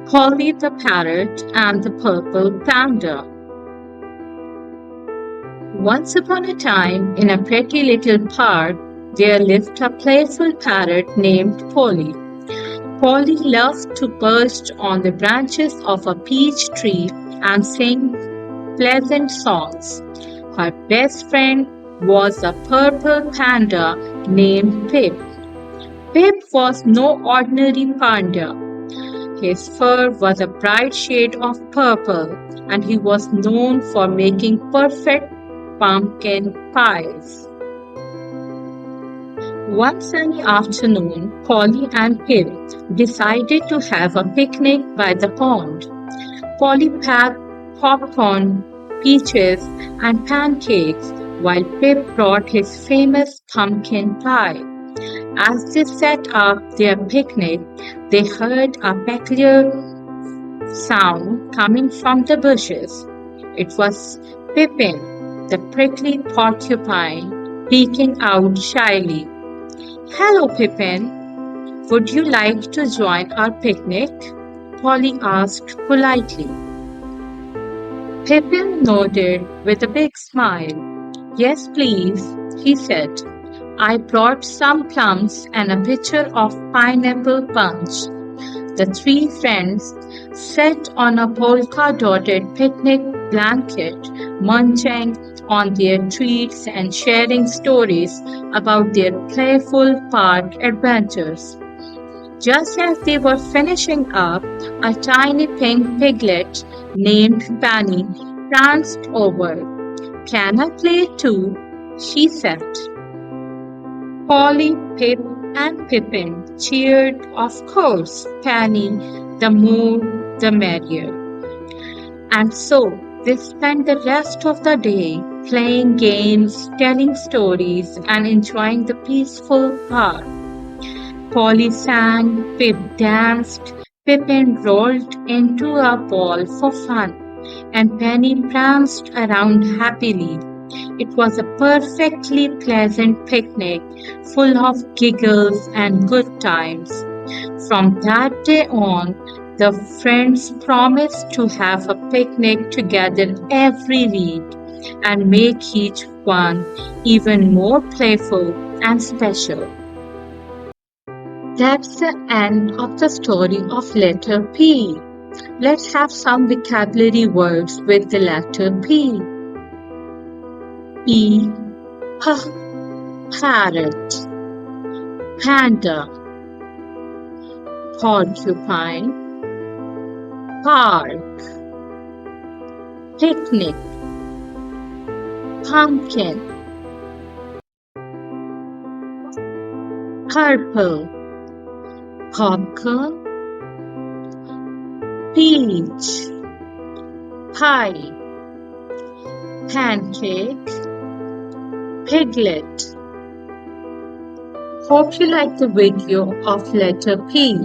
Polly the Parrot and the Purple Panda. Once upon a time, in a pretty little park, there lived a playful parrot named Polly. Polly loved to perch on the branches of a peach tree and sing pleasant songs. Her best friend was a purple panda named Pip. Pip was no ordinary panda. His fur was a bright shade of purple, and he was known for making perfect pumpkin pies. One sunny afternoon, Polly and Pip decided to have a picnic by the pond. Polly packed popcorn, peaches, and pancakes, while Pip brought his famous pumpkin pie. As they set up their picnic, they heard a peculiar sound coming from the bushes. It was Pippin, the prickly porcupine, peeking out shyly. Hello, Pippin. Would you like to join our picnic? Polly asked politely. Pippin nodded with a big smile. Yes, please, he said. I brought some plums and a pitcher of pineapple punch. The three friends sat on a polka-dotted picnic blanket, munching on their treats and sharing stories about their playful park adventures. Just as they were finishing up, a tiny pink piglet named Fanny pranced over. Can I play too? She said. Polly, Pip, and Pippin cheered, of course, Fanny, the more the merrier. And so they spent the rest of the day playing games, telling stories, and enjoying the peaceful park. Polly sang, Pip danced, Pippin rolled into a ball for fun, and Penny pranced around happily. It was a perfectly pleasant picnic, full of giggles and good times. From that day on, the friends promised to have a picnic together every week and make each one even more playful and special. That's the end of the story of letter P. Let's have some vocabulary words with the letter P. P, parrot, panda, porcupine, park, picnic, pumpkin, purple, popcorn, peach, pie, pancake, piglet. Hope you like the video of letter P.